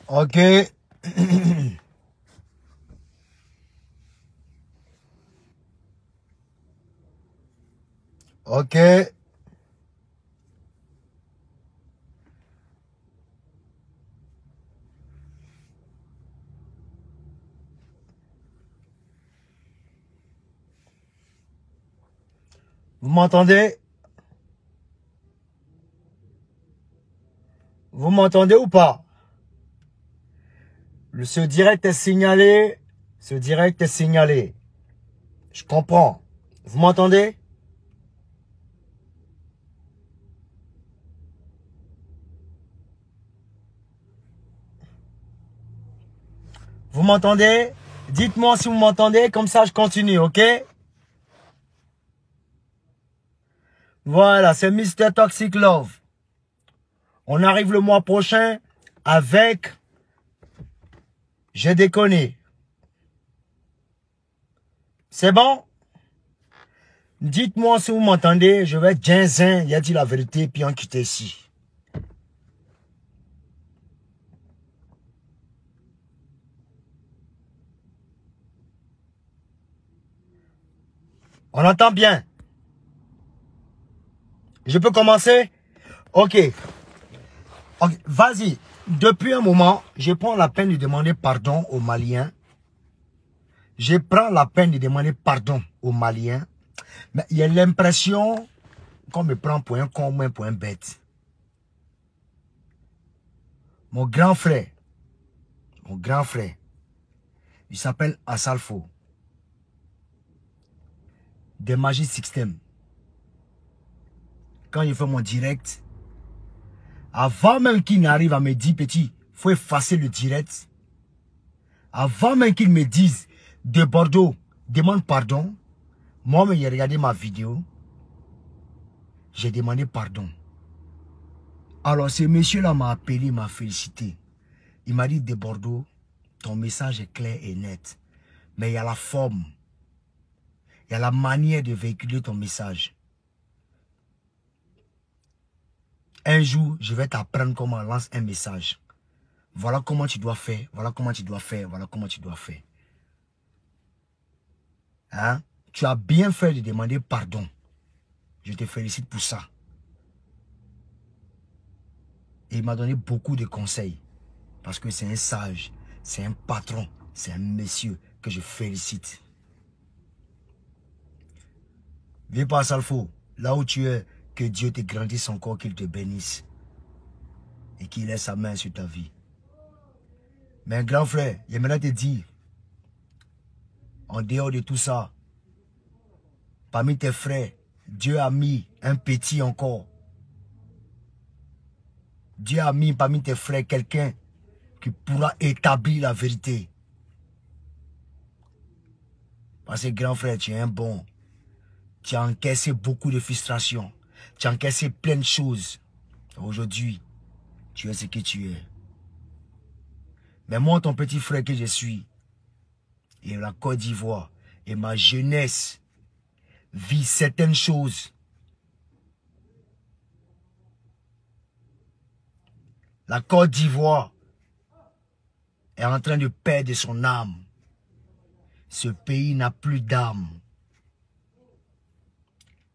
Ok. Ok. Vous m'entendez? Vous m'entendez ou pas? Ce direct est signalé. Ce direct est signalé. Je comprends. Vous m'entendez? Vous m'entendez? Dites-moi si vous m'entendez, comme ça je continue, ok? Voilà, c'est Mr. Toxic Love. On arrive le mois prochain avec J'ai déconné. C'est bon? Dites-moi si vous m'entendez, je vais être ginzin, il a dit la vérité, puis on quitte ici. On entend bien. Je peux commencer? Ok. Okay. Vas-y. Depuis un moment, je prends la peine de demander pardon aux Maliens. Je prends la peine de demander pardon aux Maliens. Mais il y a l'impression qu'on me prend pour un con ou pour un bête. Mon grand frère, il s'appelle Assalfo. Des Magic System. Quand il fait mon direct, avant même qu'il n'arrive à me dire, petit, faut effacer le direct. Avant même qu'il me dise, de Bordeaux, demande pardon. Moi, j'ai regardé ma vidéo. J'ai demandé pardon. Alors, ce monsieur-là m'a appelé, m'a félicité. Il m'a dit, de Bordeaux, ton message est clair et net. Mais il y a la forme. Il y a la manière de véhiculer ton message. Un jour, je vais t'apprendre comment on lance un message. Voilà comment tu dois faire. Voilà comment tu dois faire. Voilà comment tu dois faire. Hein? Tu as bien fait de demander pardon. Je te félicite pour ça. Et il m'a donné beaucoup de conseils. Parce que c'est un sage. C'est un patron. C'est un monsieur que je félicite. Viens pas, Salfo. Là où tu es, que Dieu te grandisse encore, qu'il te bénisse. Et qu'il laisse sa main sur ta vie. Mais grand frère, j'aimerais te dire, en dehors de tout ça, parmi tes frères, Dieu a mis un petit encore. Dieu a mis parmi tes frères quelqu'un qui pourra établir la vérité. Parce que grand frère, tu es un bon. Tu as encaissé beaucoup de frustrations. Tu as encaissé plein de choses. Aujourd'hui, tu es ce que tu es. Mais moi, ton petit frère que je suis, et la Côte d'Ivoire, et ma jeunesse, vit certaines choses. La Côte d'Ivoire est en train de perdre son âme. Ce pays n'a plus d'âme.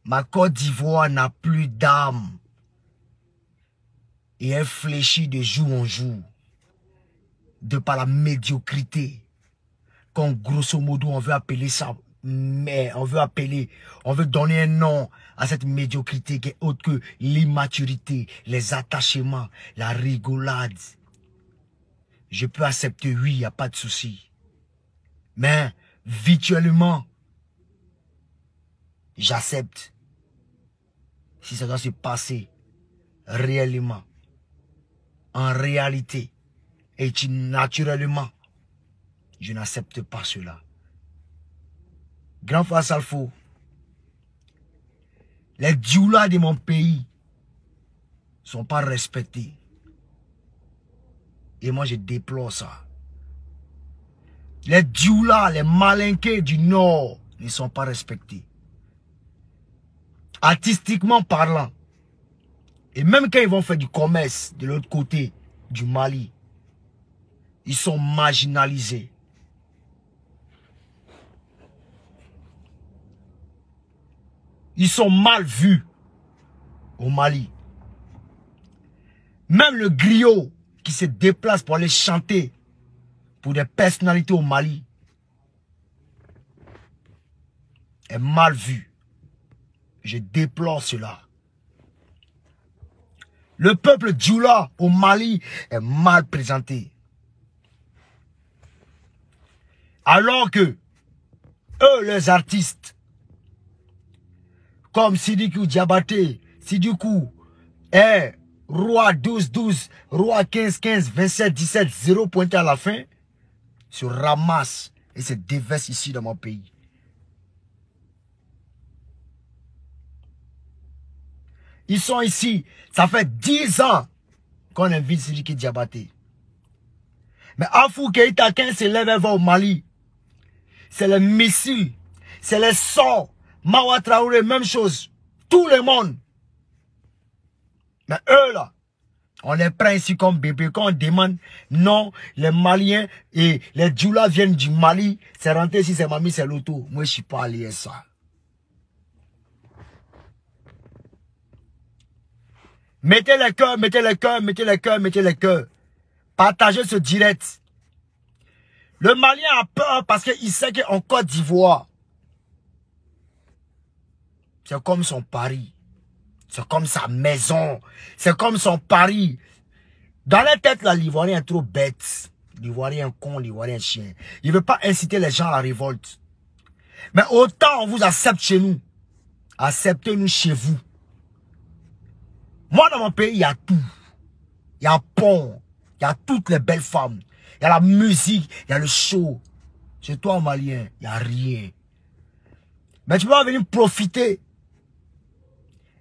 Ma Côte d'Ivoire n'a plus d'âme. Et elle fléchit de jour en jour. De par la médiocrité. Quand grosso modo on veut appeler ça, mais on veut donner un nom à cette médiocrité qui est autre que l'immaturité, les attachements, la rigolade. Je peux accepter, oui, il n'y a pas de souci. Mais virtuellement, j'accepte. Si ça doit se passer réellement, en réalité, et naturellement, je n'accepte pas cela. Grand frère Salfo, les djoulas de mon pays ne sont pas respectés. Et moi, je déplore ça. Les djoulas, les malinqués du Nord ne sont pas respectés. Artistiquement parlant. Et même quand ils vont faire du commerce de l'autre côté du Mali, Ils sont marginalisés. Ils sont mal vus au Mali. Même le griot qui se déplace pour aller chanter pour des personnalités au Mali est mal vu. Je déplore cela. Le peuple Djoula au Mali est mal présenté. Alors que eux, les artistes, comme Sidiki Diabaté, Sidikou, Roi 12-12, Roi 15-15, 27-17, 0 pointé à la fin, se ramassent et se déversent ici dans mon pays. Ils sont ici. Ça fait 10 ans qu'on invite Sidiki Diabaté. Mais Afou Keïta, quand il se lève et va au Mali, c'est les missiles, c'est les sorts. Mawa Traoré, même chose. Tout le monde. Mais eux là, on les prend ici comme bébé. Quand on demande, non, les Maliens et les Djoula viennent du Mali, c'est rentré ici, c'est mamie, c'est l'auto. Moi, je ne suis pas allé à ça. Mettez les cœurs, mettez les cœurs, mettez les cœurs, mettez les cœurs. Partagez ce direct. Le Malien a peur parce qu'il sait qu'en Côte d'Ivoire, c'est comme son pari. C'est comme sa maison. C'est comme son pari. Dans la tête, là, l'Ivoirien est trop bête. L'Ivoirien est con, l'Ivoirien est chien. Il ne veut pas inciter les gens à la révolte. Mais autant on vous accepte chez nous. Acceptez-nous chez vous. Moi, dans mon pays, il y a tout. Il y a un pont. Il y a toutes les belles femmes. Il y a la musique. Il y a le show. Chez toi, Malien, il n'y a rien. Mais tu vas venir profiter.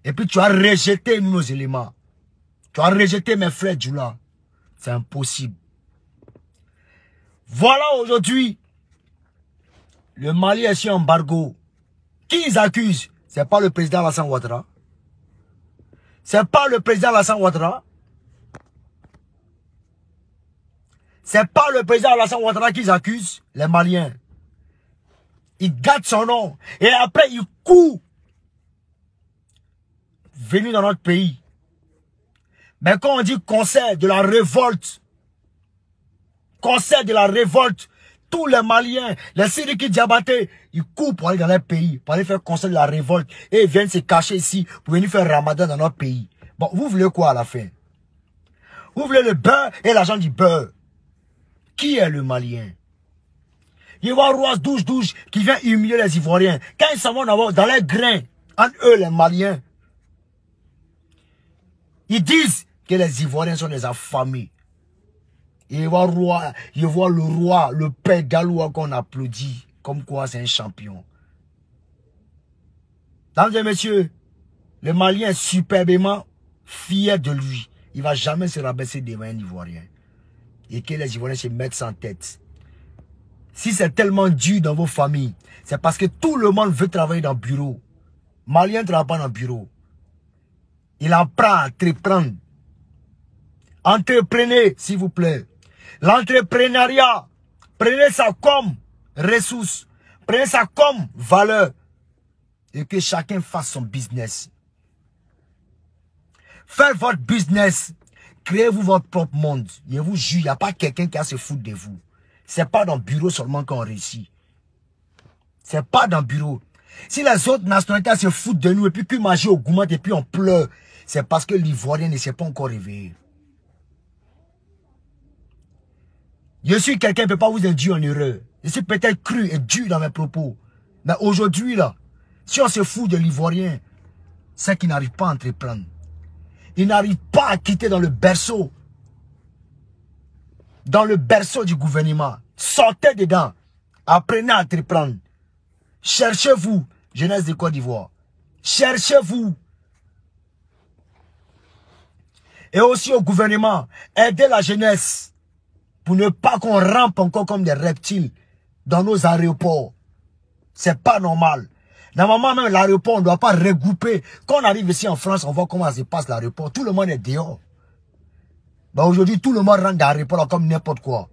Et puis tu as rejeté nos éléments. Tu as rejeté mes frères Djoula. C'est impossible. Voilà aujourd'hui. Le Mali est sur embargo. Qui ils accusent? C'est pas le président Alassane Ouattara. C'est pas le président Alassane Ouattara. C'est pas le président Alassane Ouattara qu'ils accusent, les Maliens. Ils gâtent son nom. Et après, ils courent. Venus dans notre pays. Mais quand on dit concert de la révolte, tous les Maliens, les Sidiki Diabaté, ils courent pour aller dans leur pays, pour aller faire concert de la révolte. Et ils viennent se cacher ici pour venir faire Ramadan dans notre pays. Bon, vous voulez quoi à la fin? Vous voulez le beurre et l'argent du beurre. Qui est le Malien? Il y a Roi 12-12 qui vient humilier les Ivoiriens. Quand ils s'en vont dans les grains, entre eux les Maliens, ils disent que les Ivoiriens sont des affamés. Et il voit le roi, le père Galois qu'on applaudit, comme quoi c'est un champion. Mesdames et messieurs, le Malien est superbement fier de lui. Il ne va jamais se rabaisser devant un Ivoirien. Et que les Ivoiriens se mettent sans tête. Si c'est tellement dur dans vos familles, c'est parce que tout le monde veut travailler dans le bureau. Malien ne travaille pas dans le bureau. Il apprend à entreprendre. Entreprenez, s'il vous plaît. L'entrepreneuriat, prenez ça comme ressource. Prenez ça comme valeur. Et que chacun fasse son business. Faites votre business. Créez-vous votre propre monde. Je vous jure, il n'y a pas quelqu'un qui a se foutre de vous. Ce n'est pas dans le bureau seulement qu'on réussit. Ce n'est pas dans le bureau. Si les autres nationalités se foutent de nous et puis qu'ils mangent au gourmand et puis on pleure, c'est parce que l'Ivoirien ne s'est pas encore réveillé. Je suis quelqu'un qui ne peut pas vous induire en erreur. Je suis peut-être cru et dur dans mes propos. Mais aujourd'hui, là, si on se fout de l'Ivoirien, c'est qu'il n'arrive pas à entreprendre. Il n'arrive pas à quitter dans le berceau. Dans le berceau du gouvernement. Sortez dedans. Apprenez à entreprendre. Cherchez-vous, jeunesse de Côte d'Ivoire. Cherchez-vous. Et aussi au gouvernement, aidez la jeunesse pour ne pas qu'on rampe encore comme des reptiles dans nos aéroports. C'est pas normal. Normalement, même l'aéroport, on ne doit pas regrouper. Quand on arrive ici en France, on voit comment ça se passe l'aéroport. Tout le monde est dehors. Ben aujourd'hui, tout le monde rentre dans l'aéroport comme n'importe quoi.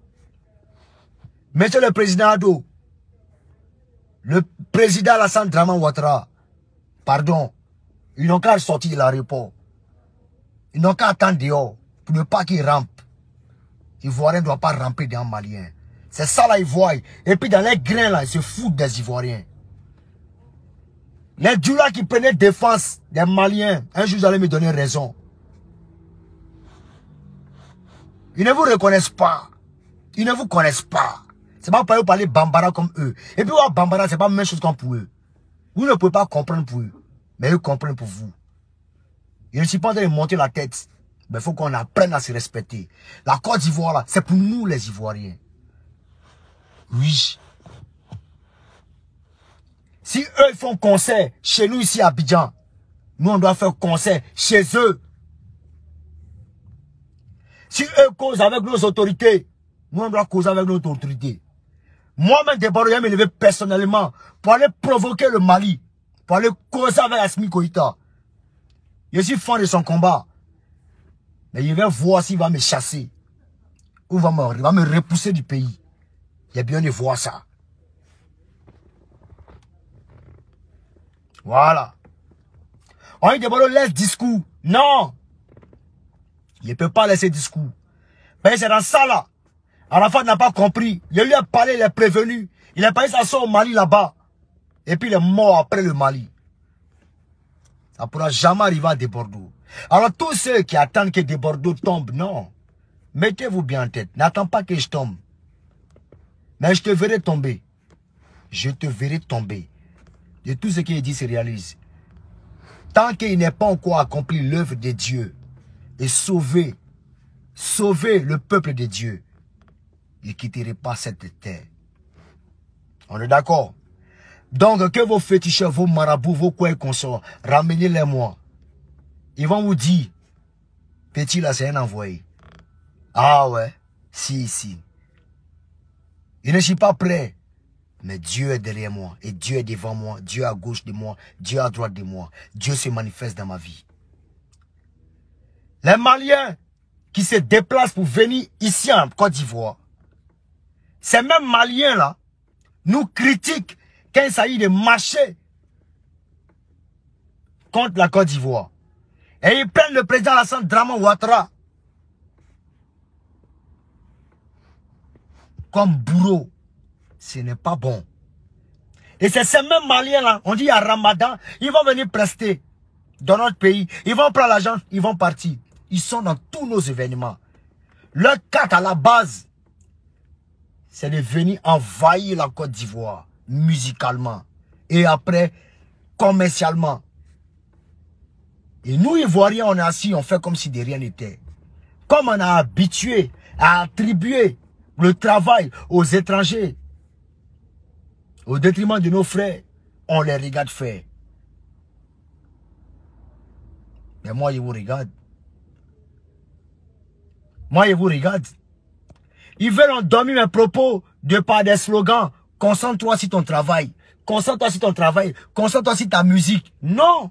Monsieur le président Ado, le président Alassane Draman Ouattara, pardon, ils n'ont qu'à sortir de l'aéroport. Ils n'ont qu'à attendre dehors pour ne pas qu'ils rampent. Ivoirien ne doit pas ramper dans Malien. C'est ça là, ils voient. Et puis dans les grains là, ils se foutent des Ivoiriens. Les Djoula qui prenaient défense des Maliens, un jour vous allez me donner raison. Ils ne vous reconnaissent pas. Ils ne vous connaissent pas. C'est pas pour vous parler Bambara comme eux. Et puis Bambara, c'est pas la même chose comme pour eux. Vous ne pouvez pas comprendre pour eux. Mais eux comprennent pour vous. Je ne suis pas en train de monter la tête. Mais il faut qu'on apprenne à se respecter. La Côte d'Ivoire là, c'est pour nous les Ivoiriens. Oui. Si eux ils font concert chez nous ici à Abidjan, nous on doit faire concert chez eux. Si eux causent avec nos autorités, nous on doit causer avec notre autorité. Moi-même, Deborah, je vais me lever personnellement pour aller provoquer le Mali, pour aller causer avec Assimi Goïta. Je suis fan de son combat. Mais je vais voir s'il va me chasser. Ou il va me repousser du pays. Il y a bien de voir ça. Voilà. On dit Deborah laisse discours. Non. Il ne peut pas laisser discours. Mais c'est dans ça là. Arafat n'a pas compris. Il lui a parlé, il est prévenu. Il a parlé ça sort au Mali là-bas. Et puis il est mort après le Mali. Ça ne pourra jamais arriver à Desbordeaux. Alors tous ceux qui attendent que Desbordeaux tombe, non. Mettez-vous bien en tête. N'attends pas que je tombe. Mais je te verrai tomber. Je te verrai tomber. Et tout ce qu'il dit se réalise. Tant qu'il n'est pas encore accompli l'œuvre de Dieu et sauver le peuple de Dieu, il ne quitterait pas cette terre. On est d'accord? Donc, que vos féticheurs, vos marabouts, vos quoi et consorts, ramenez-les moi. Ils vont vous dire, petit là, c'est un envoyé. Ah ouais, si. Je ne suis pas prêt. Mais Dieu est derrière moi. Et Dieu est devant moi. Dieu est à gauche de moi. Dieu est à droite de moi. Dieu se manifeste dans ma vie. Les Maliens qui se déplacent pour venir ici en Côte d'Ivoire, ces mêmes Maliens là, nous critiquent quand il s'agit de marcher contre la Côte d'Ivoire. Et ils prennent le président Alassane Draman Ouattara comme bourreau. Ce n'est pas bon. Et c'est ces mêmes Maliens là, on dit à Ramadan, ils vont venir prester dans notre pays. Ils vont prendre l'argent, ils vont partir. Ils sont dans tous nos événements. Leur carte à la base, c'est de venir envahir la Côte d'Ivoire, musicalement. Et après, commercialement. Et nous, Ivoiriens, on est assis, on fait comme si de rien n'était. Comme on a habitué à attribuer le travail aux étrangers, au détriment de nos frères, on les regarde faire. Mais moi, je vous regarde. Moi, je vous regarde. Ils veulent endormir mes propos de par des slogans. Concentre-toi sur ton travail. Concentre-toi sur ton travail. Concentre-toi sur ta musique. Non.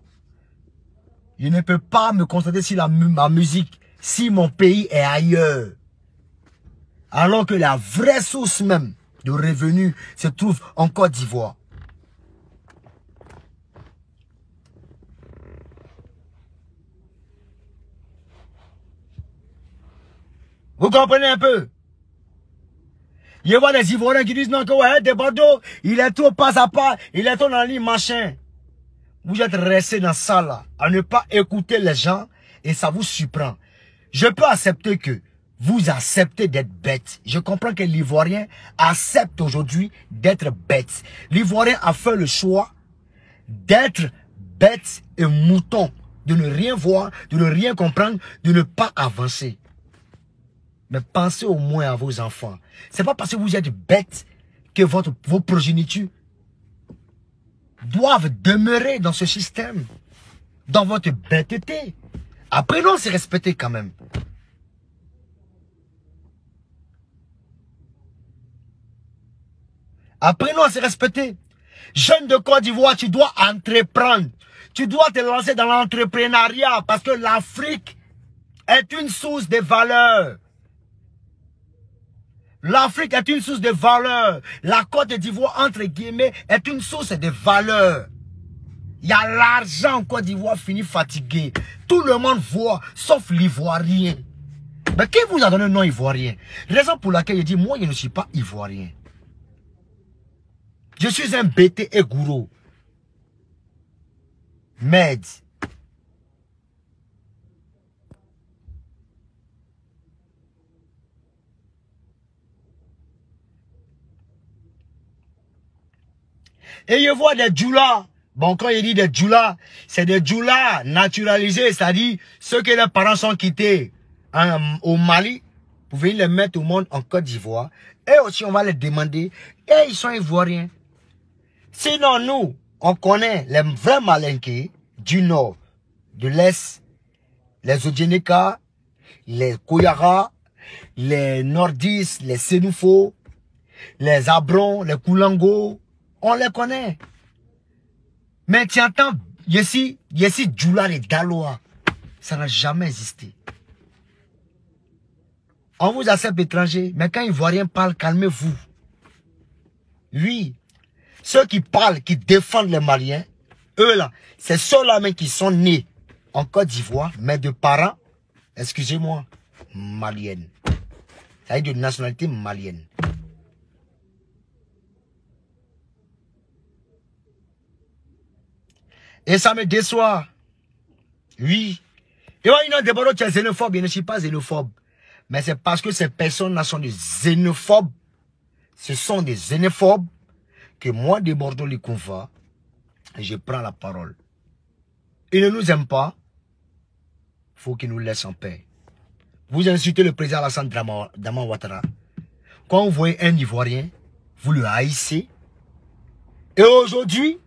Je ne peux pas me concentrer sur ma musique si mon pays est ailleurs. Alors que la vraie source même de revenus se trouve en Côte d'Ivoire. Vous comprenez un peu? Il y a des Ivoiriens qui disent non, que ouais, Desbordeaux, il est trop pas à pas, il est trop dans la ligne, machin. Vous êtes restés dans ça là, à ne pas écouter les gens et ça vous surprend. Je peux accepter que vous acceptez d'être bête. Je comprends que l'Ivoirien accepte aujourd'hui d'être bête. L'Ivoirien a fait le choix d'être bête et mouton, de ne rien voir, de ne rien comprendre, de ne pas avancer. Mais pensez au moins à vos enfants. C'est pas parce que vous êtes bête que vos progénitures doivent demeurer dans ce système, dans votre bêteté. Apprenons à se respecter quand même. Apprenons à se respecter. Jeune de Côte d'Ivoire, tu dois entreprendre. Tu dois te lancer dans l'entrepreneuriat parce que l'Afrique est une source de valeur. L'Afrique est une source de valeur. La Côte d'Ivoire, entre guillemets, est une source de valeur. Il y a l'argent en Côte d'Ivoire fini fatigué. Tout le monde voit, sauf l'Ivoirien. Mais qui vous a donné le nom Ivoirien? Raison pour laquelle je dis, moi, je ne suis pas Ivoirien. Je suis un BT et gourou. Med. Et je vois des djoulas. Bon, quand il dit des djoulas, c'est des djoulas naturalisés, c'est-à-dire ceux que leurs parents sont quittés au Mali, pour venir les mettre au monde en Côte d'Ivoire. Et aussi, on va les demander, et ils sont ivoiriens. Sinon, nous, on connaît les vrais malinqués du nord, de l'est, les Odjeneka, les Koyara, les Nordistes, les Sénoufos, les Abrons, les Koulango, on les connaît. Mais tu entends, ici, Djoula et Daloa, ça n'a jamais existé. On vous accepte étranger, mais quand Ivoiriens parlent, calmez-vous. Oui, ceux qui parlent, qui défendent les Maliens, eux là, c'est ceux-là même qui sont nés en Côte d'Ivoire, mais de parents, excusez-moi, maliennes. Ça veut dire de nationalité malienne. Et ça me déçoit. Oui. Et ouais, non, d'abord, tu es xénophobe. Je ne suis pas xénophobe. Mais c'est parce que ces personnes-là sont des xénophobes. Ce sont des xénophobes que moi, de Bordeaux, les conva, je prends la parole. Ils ne nous aiment pas. Il faut qu'ils nous laissent en paix. Vous insultez le président Alassane Dramane Ouattara. Quand vous voyez un Ivoirien, vous le haïssez. Et aujourd'hui,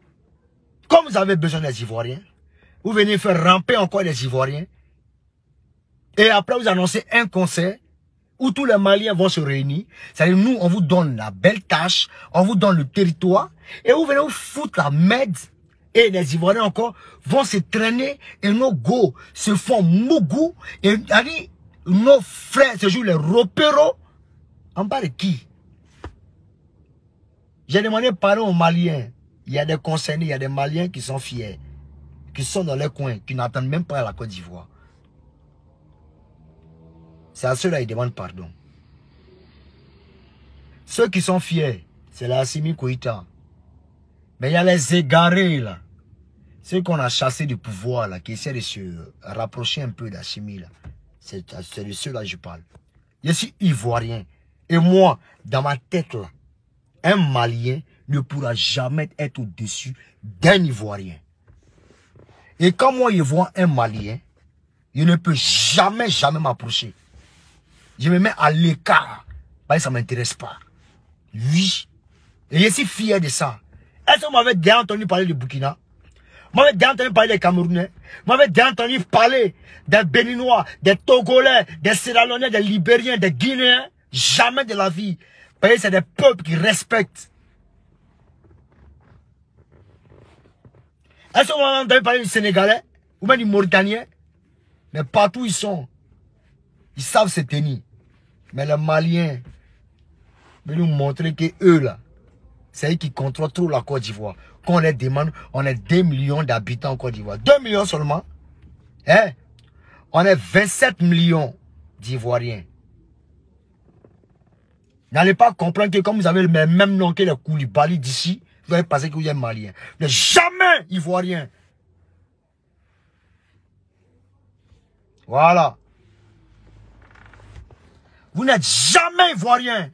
comme vous avez besoin des Ivoiriens, vous venez faire ramper encore des Ivoiriens. Et après, vous annoncez un concert où tous les Maliens vont se réunir. C'est-à-dire, nous, on vous donne la belle tâche, on vous donne le territoire, et vous venez vous foutre la merde. Et les Ivoiriens encore vont se traîner, et nos go se font mougou, et nos frères se jouent les ropéros. En bas de qui? J'ai demandé parler aux Maliens. Il y a des concernés, il y a des Maliens qui sont fiers, qui sont dans les coins, qui n'attendent même pas la Côte d'Ivoire. C'est à ceux-là qui demandent pardon. Ceux qui sont fiers, c'est la Assimi Koïta. Mais il y a les égarés là. Ceux qu'on a chassés du pouvoir là, qui essaient de se rapprocher un peu d'Assimi là. C'est de ceux-là que je parle. Je suis ivoirien. Et moi, dans ma tête là, un Malien ne pourra jamais être au-dessus d'un Ivoirien. Et quand moi je vois un Malien, je ne peux jamais m'approcher. Je me mets à l'écart. Parce que ça ne m'intéresse pas. Oui. Et je suis fier de ça. Est-ce que vous m'avez déjà entendu parler du Burkina? Vous m'avez déjà entendu parler des Camerounais? Vous m'avez déjà entendu parler des Béninois, des Togolais, des Sierra-Léonais, des Libériens, des Guinéens? Jamais de la vie. Parce que c'est des peuples qui respectent. Est-ce que vous m'avez entendu parler du Sénégalais? Ou même du Mauritanien? Mais partout ils sont. Ils savent se tenir. Mais les Maliens veulent nous montrer que eux là, c'est eux qui contrôlent trop la Côte d'Ivoire. Quand on les demande, on est 2 millions d'habitants en Côte d'Ivoire. 2 millions seulement. Hein? On est 27 millions d'Ivoiriens. N'allez pas comprendre que comme vous avez le même nom que les Koulibaly d'ici, vous allez penser que vous êtes Malien. Mais jamais Ivoirien. Voilà. Vous n'êtes jamais Ivoirien.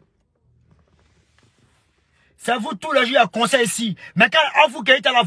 C'est vous tous les jours à conseil ici. Mais quand vous qui êtes à la